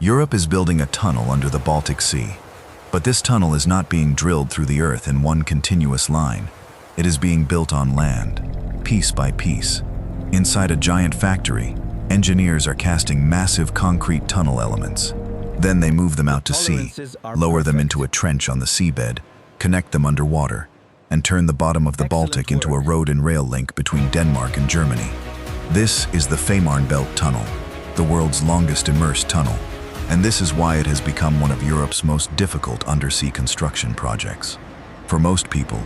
Europe is building a tunnel under the Baltic Sea. But this tunnel is not being drilled through the earth in one continuous line. It is being built on land, piece by piece. Inside a giant factory, engineers are casting massive concrete tunnel elements. Then they move them out to sea, lower them into a trench on the seabed, connect them underwater, and turn the bottom of the Baltic into a road and rail link between Denmark and Germany. This is the Fehmarnbelt Tunnel, the world's longest immersed tunnel. And this is why it has become one of Europe's most difficult undersea construction projects. For most people,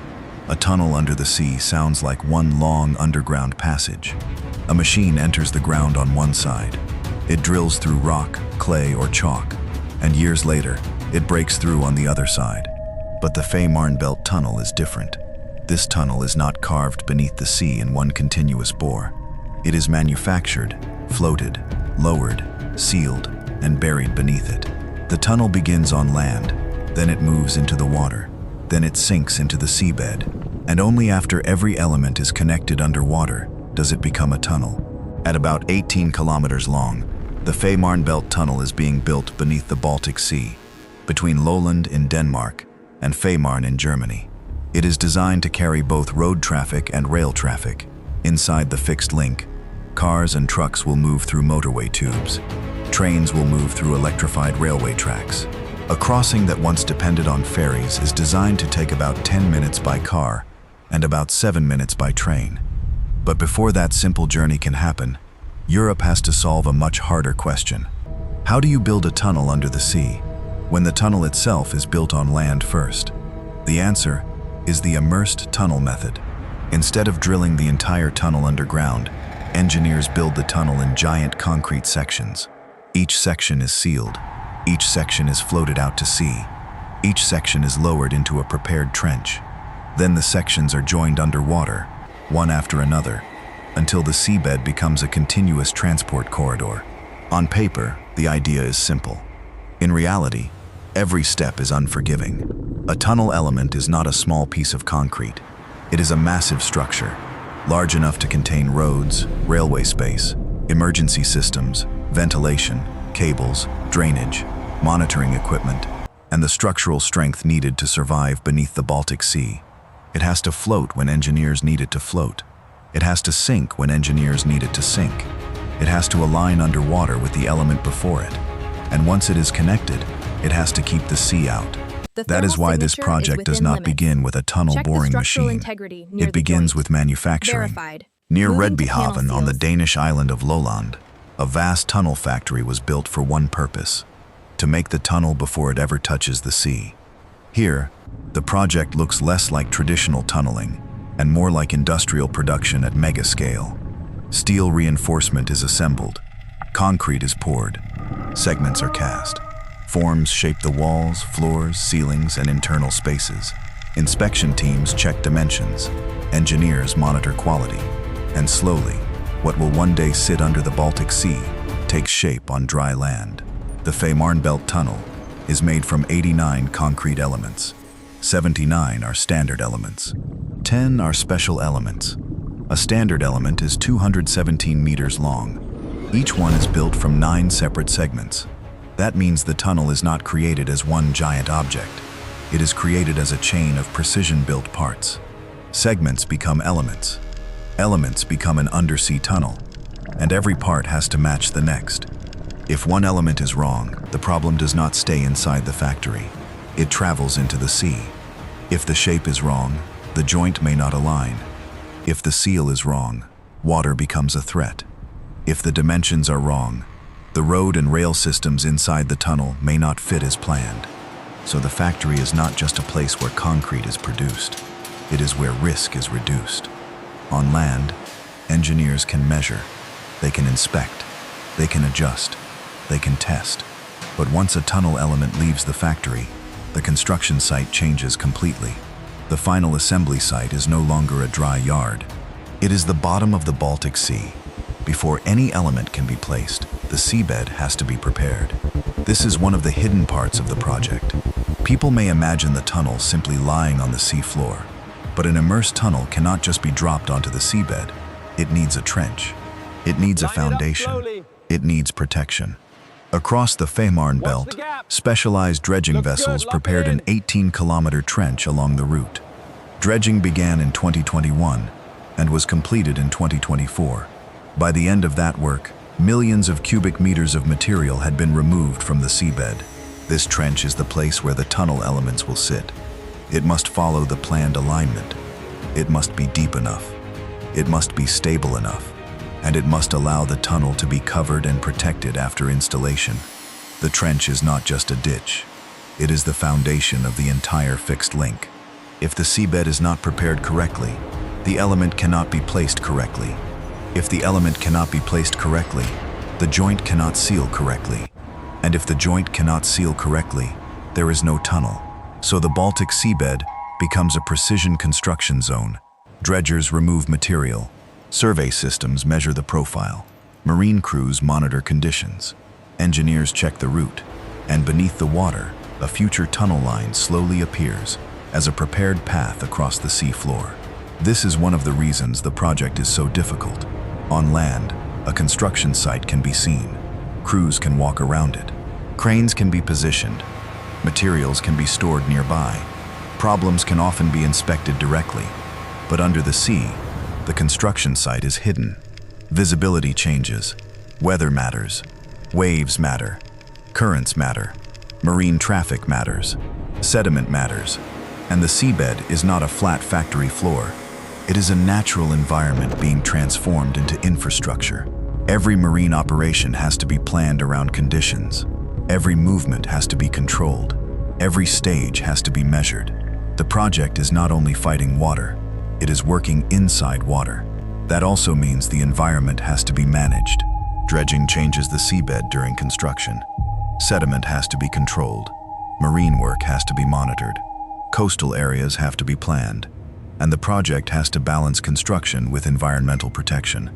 a tunnel under the sea sounds like one long underground passage. A machine enters the ground on one side. It drills through rock, clay, or chalk, and years later, it breaks through on the other side. But the Fehmarn Belt Tunnel is different. This tunnel is not carved beneath the sea in one continuous bore. It is manufactured, floated, lowered, sealed, and buried beneath it. The tunnel begins on land, then it moves into the water, then it sinks into the seabed, and only after every element is connected underwater does it become a tunnel. At about 18 kilometers long, the Fehmarn Belt Tunnel is being built beneath the Baltic Sea, between Lolland in Denmark and Fehmarn in Germany. It is designed to carry both road traffic and rail traffic. Inside the fixed link, cars and trucks will move through motorway tubes. Trains will move through electrified railway tracks. A crossing that once depended on ferries is designed to take about 10 minutes by car and about 7 minutes by train. But before that simple journey can happen, Europe has to solve a much harder question. How do you build a tunnel under the sea when the tunnel itself is built on land first? The answer is the immersed tunnel method. Instead of drilling the entire tunnel underground, engineers build the tunnel in giant concrete sections. Each section is sealed. Each section is floated out to sea. Each section is lowered into a prepared trench. Then the sections are joined underwater, one after another, until the seabed becomes a continuous transport corridor. On paper, the idea is simple. In reality, every step is unforgiving. A tunnel element is not a small piece of concrete. It is a massive structure, large enough to contain roads, railway space, emergency systems, ventilation, cables, drainage, monitoring equipment, and the structural strength needed to survive beneath the Baltic Sea. It has to float when engineers need it to float. It has to sink when engineers need it to sink. It has to align underwater with the element before it. And once it is connected, it has to keep the sea out. That is why this project does not begin with a tunnel boring machine. It begins with manufacturing. Near Rødbyhavn on the Danish island of Lolland, a vast tunnel factory was built for one purpose: to make the tunnel before it ever touches the sea. Here, the project looks less like traditional tunneling and more like industrial production at mega scale. Steel reinforcement is assembled, concrete is poured, segments are cast. Forms shape the walls, floors, ceilings, and internal spaces. Inspection teams check dimensions. Engineers monitor quality. And slowly, what will one day sit under the Baltic Sea takes shape on dry land. The Fehmarn Belt Tunnel is made from 89 concrete elements. 79 are standard elements. 10 are special elements. A standard element is 217 meters long. Each one is built from 9 separate segments. That means the tunnel is not created as one giant object. It is created as a chain of precision-built parts. Segments become elements. Elements become an undersea tunnel, and every part has to match the next. If one element is wrong, the problem does not stay inside the factory. It travels into the sea. If the shape is wrong, the joint may not align. If the seal is wrong, water becomes a threat. If the dimensions are wrong, the road and rail systems inside the tunnel may not fit as planned. So the factory is not just a place where concrete is produced. It is where risk is reduced. On land, engineers can measure, they can inspect, they can adjust, they can test. But once a tunnel element leaves the factory, the construction site changes completely. The final assembly site is no longer a dry yard. It is the bottom of the Baltic Sea. Before any element can be placed, the seabed has to be prepared. This is one of the hidden parts of the project. People may imagine the tunnel simply lying on the sea floor, but an immersed tunnel cannot just be dropped onto the seabed. It needs a trench. It needs a foundation. It needs protection. Across the Fehmarn Belt, specialized dredging vessels prepared an 18-kilometer trench along the route. Dredging began in 2021 and was completed in 2024. By the end of that work, millions of cubic meters of material had been removed from the seabed. This trench is the place where the tunnel elements will sit. It must follow the planned alignment. It must be deep enough. It must be stable enough. And it must allow the tunnel to be covered and protected after installation. The trench is not just a ditch. It is the foundation of the entire fixed link. If the seabed is not prepared correctly, the element cannot be placed correctly. If the element cannot be placed correctly, the joint cannot seal correctly. And if the joint cannot seal correctly, there is no tunnel. So the Baltic seabed becomes a precision construction zone. Dredgers remove material. Survey systems measure the profile. Marine crews monitor conditions. Engineers check the route. And beneath the water, a future tunnel line slowly appears as a prepared path across the sea floor. This is one of the reasons the project is so difficult. On land, a construction site can be seen. Crews can walk around it. Cranes can be positioned. Materials can be stored nearby. Problems can often be inspected directly. But under the sea, the construction site is hidden. Visibility changes. Weather matters. Waves matter. Currents matter. Marine traffic matters. Sediment matters. And the seabed is not a flat factory floor. It is a natural environment being transformed into infrastructure. Every marine operation has to be planned around conditions. Every movement has to be controlled. Every stage has to be measured. The project is not only fighting water, it is working inside water. That also means the environment has to be managed. Dredging changes the seabed during construction. Sediment has to be controlled. Marine work has to be monitored. Coastal areas have to be planned. And the project has to balance construction with environmental protection.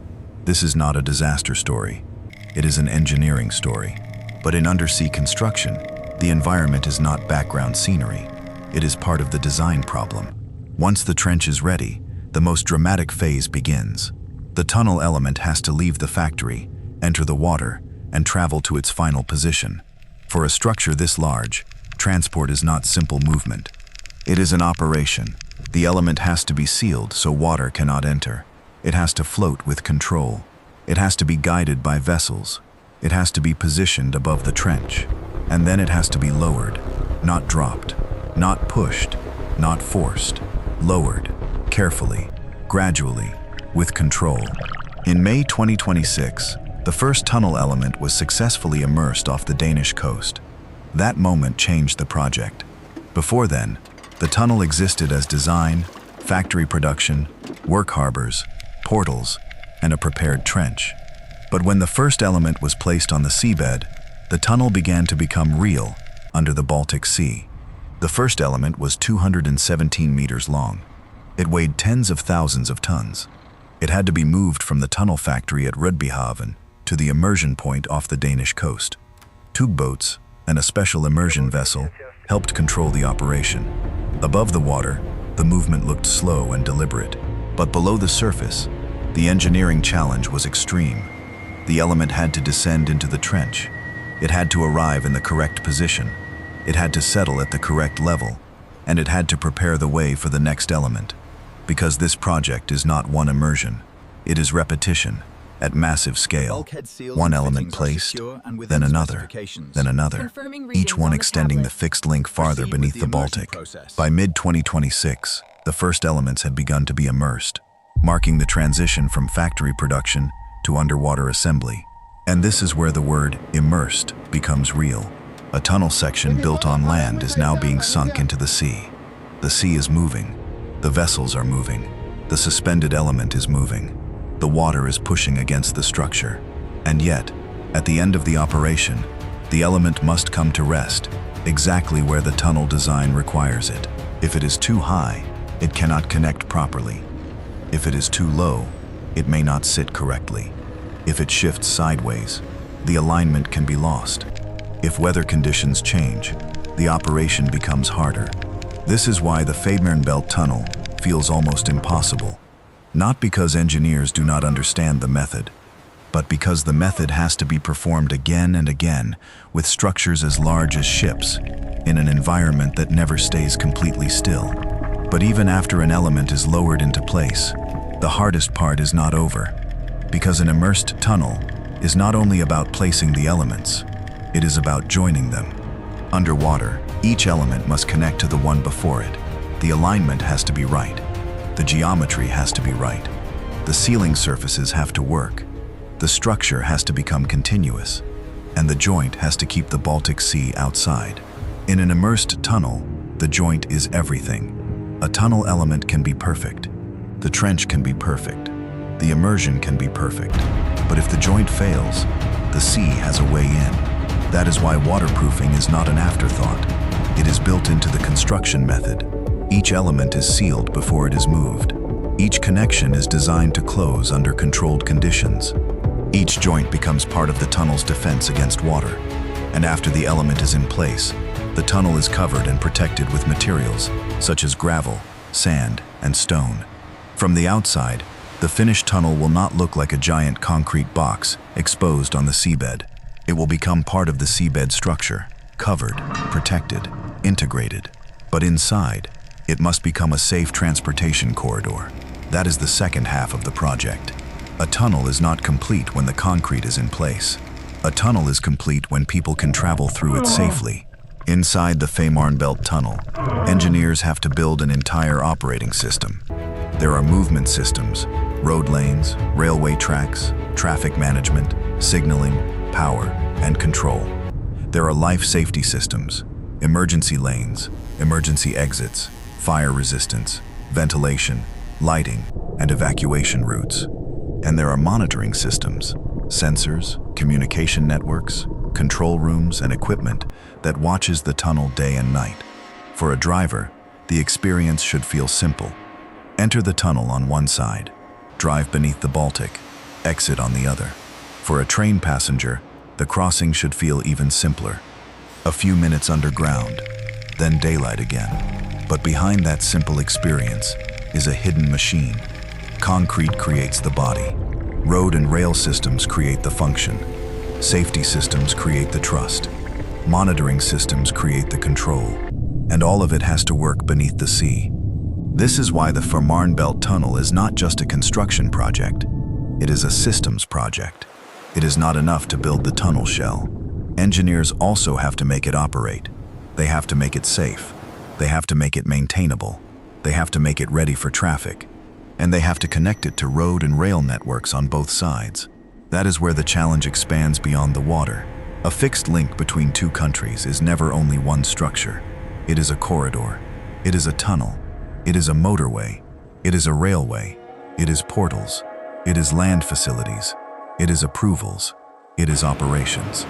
This is not a disaster story. It is an engineering story. But in undersea construction, the environment is not background scenery. It is part of the design problem. Once the trench is ready, the most dramatic phase begins. The tunnel element has to leave the factory, enter the water, and travel to its final position. For a structure this large, transport is not simple movement. It is an operation. The element has to be sealed so water cannot enter. It has to float with control. It has to be guided by vessels. It has to be positioned above the trench. And then it has to be lowered, not dropped, not pushed, not forced. Lowered, carefully, gradually, with control. In May 2026, the first tunnel element was successfully immersed off the Danish coast. That moment changed the project. Before then, the tunnel existed as design, factory production, work harbors, portals, and a prepared trench. But when the first element was placed on the seabed, the tunnel began to become real under the Baltic Sea. The first element was 217 meters long. It weighed tens of thousands of tons. It had to be moved from the tunnel factory at Rødbyhavn to the immersion point off the Danish coast. Tugboats and a special immersion vessel helped control the operation. Above the water, the movement looked slow and deliberate. But below the surface, the engineering challenge was extreme. The element had to descend into the trench. It had to arrive in the correct position. It had to settle at the correct level, and it had to prepare the way for the next element. Because this project is not one immersion, it is repetition, at massive scale. One element placed, then another, each one extending the fixed link farther beneath the Baltic. By mid-2026, the first elements had begun to be immersed, marking the transition from factory production to underwater assembly. And this is where the word immersed becomes real. A tunnel section built on land is now being sunk into the sea. The sea is moving. The vessels are moving. The suspended element is moving. The water is pushing against the structure. And yet, at the end of the operation, the element must come to rest, exactly where the tunnel design requires it. If it is too high, it cannot connect properly. If it is too low, it may not sit correctly. If it shifts sideways, the alignment can be lost. If weather conditions change, the operation becomes harder. This is why the Fehmarnbelt Tunnel feels almost impossible. Not because engineers do not understand the method, but because the method has to be performed again and again with structures as large as ships in an environment that never stays completely still. But even after an element is lowered into place, the hardest part is not over, because an immersed tunnel is not only about placing the elements, it is about joining them. Underwater, each element must connect to the one before it. The alignment has to be right. The geometry has to be right. The sealing surfaces have to work. The structure has to become continuous. And the joint has to keep the Baltic Sea outside. In an immersed tunnel, the joint is everything. A tunnel element can be perfect. The trench can be perfect. The immersion can be perfect. But if the joint fails, the sea has a way in. That is why waterproofing is not an afterthought. It is built into the construction method. Each element is sealed before it is moved. Each connection is designed to close under controlled conditions. Each joint becomes part of the tunnel's defense against water. And after the element is in place, the tunnel is covered and protected with materials such as gravel, sand, and stone. From the outside, the finished tunnel will not look like a giant concrete box exposed on the seabed. It will become part of the seabed structure, covered, protected, integrated. But inside, it must become a safe transportation corridor. That is the second half of the project. A tunnel is not complete when the concrete is in place. A tunnel is complete when people can travel through it safely. Inside the Fehmarnbelt Tunnel, engineers have to build an entire operating system. There are movement systems, road lanes, railway tracks, traffic management, signaling, power, and control. There are life safety systems, emergency lanes, emergency exits, fire resistance, ventilation, lighting, and evacuation routes. And there are monitoring systems, sensors, communication networks, control rooms, and equipment that watches the tunnel day and night. For a driver, the experience should feel simple. Enter the tunnel on one side, drive beneath the Baltic, exit on the other. For a train passenger, the crossing should feel even simpler. A few minutes underground, then daylight again. But behind that simple experience is a hidden machine. Concrete creates the body. Road and rail systems create the function. Safety systems create the trust. Monitoring systems create the control. And all of it has to work beneath the sea. This is why the Fehmarn Belt Tunnel is not just a construction project. It is a systems project. It is not enough to build the tunnel shell. Engineers also have to make it operate. They have to make it safe. They have to make it maintainable. They have to make it ready for traffic. And they have to connect it to road and rail networks on both sides. That is where the challenge expands beyond the water. A fixed link between two countries is never only one structure. It is a corridor. It is a tunnel. It is a motorway. It is a railway. It is portals. It is land facilities. It is approvals. It is operations.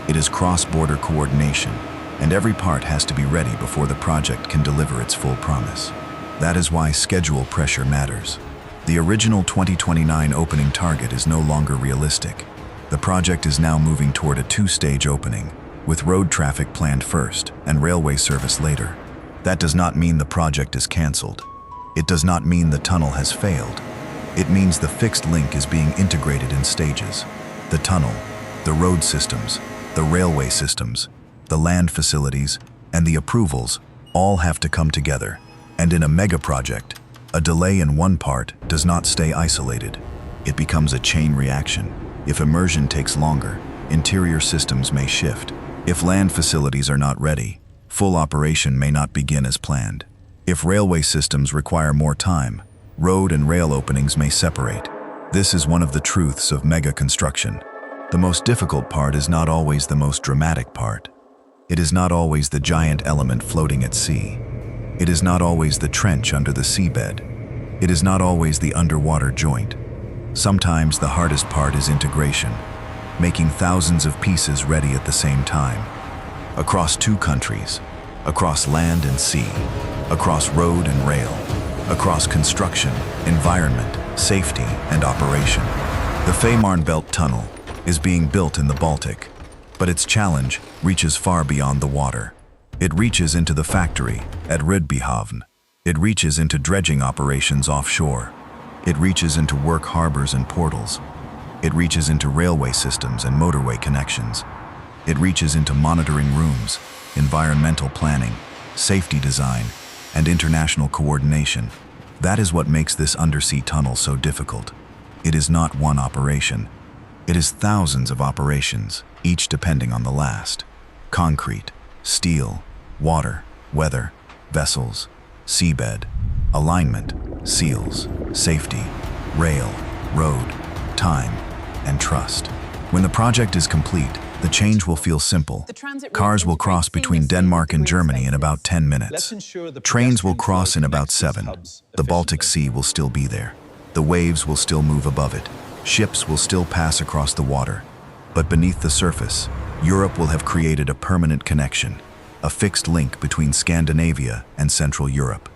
It is cross-border coordination, and every part has to be ready before the project can deliver its full promise. That is why schedule pressure matters. The original 2029 opening target is no longer realistic. The project is now moving toward a two-stage opening, with road traffic planned first and railway service later. That does not mean the project is canceled. It does not mean the tunnel has failed. It means the fixed link is being integrated in stages. The tunnel, the road systems, the railway systems, the land facilities, and the approvals all have to come together. And in a mega project, a delay in one part does not stay isolated. It becomes a chain reaction. If immersion takes longer, interior systems may shift. If land facilities are not ready, full operation may not begin as planned. If railway systems require more time, road and rail openings may separate. This is one of the truths of mega construction. The most difficult part is not always the most dramatic part. It is not always the giant element floating at sea. It is not always the trench under the seabed. It is not always the underwater joint. Sometimes the hardest part is integration, making thousands of pieces ready at the same time. Across two countries, across land and sea, across road and rail, across construction, environment, safety, and operation. The Fehmarn Belt Tunnel is being built in the Baltic, but its challenge reaches far beyond the water. It reaches into the factory at Rødbyhavn. It reaches into dredging operations offshore. It reaches into work harbors and portals. It reaches into railway systems and motorway connections. It reaches into monitoring rooms, environmental planning, safety design, and international coordination. That is what makes this undersea tunnel so difficult. It is not one operation. It is thousands of operations, each depending on the last. Concrete, steel, water, weather, vessels, seabed, alignment, seals, safety, rail, road, time, and trust. When the project is complete, the change will feel simple. Cars will cross between Denmark and Germany in about 10 minutes. Trains will cross in about 7. The Baltic Sea will still be there. The waves will still move above it. Ships will still pass across the water. But beneath the surface, Europe will have created a permanent connection, a fixed link between Scandinavia and Central Europe.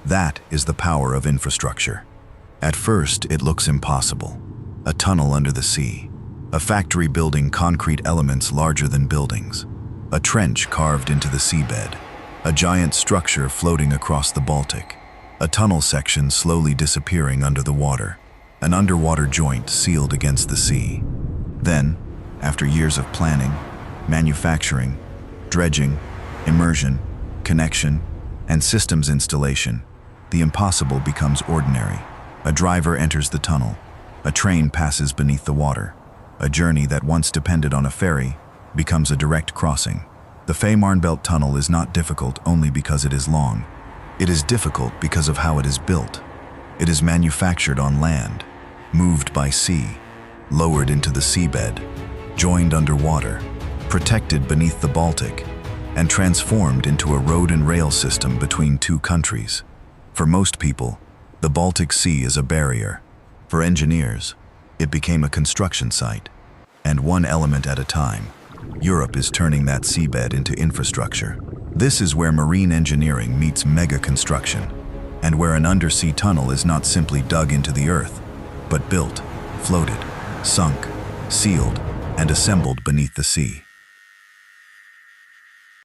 That is the power of infrastructure. At first, it looks impossible. A tunnel under the sea. A factory building concrete elements larger than buildings. A trench carved into the seabed. A giant structure floating across the Baltic. A tunnel section slowly disappearing under the water. An underwater joint sealed against the sea. Then, after years of planning, manufacturing, dredging, immersion, connection, and systems installation, the impossible becomes ordinary. A driver enters the tunnel. A train passes beneath the water. A journey that once depended on a ferry becomes a direct crossing. The Fehmarnbelt Tunnel is not difficult only because it is long. It is difficult because of how it is built. It is manufactured on land, moved by sea, lowered into the seabed, joined underwater, protected beneath the Baltic, and transformed into a road and rail system between two countries. For most people, the Baltic Sea is a barrier. For engineers, it became a construction site. And one element at a time, Europe is turning that seabed into infrastructure. This is where marine engineering meets mega construction, and where an undersea tunnel is not simply dug into the earth, but built, floated, sunk, sealed, and assembled beneath the sea.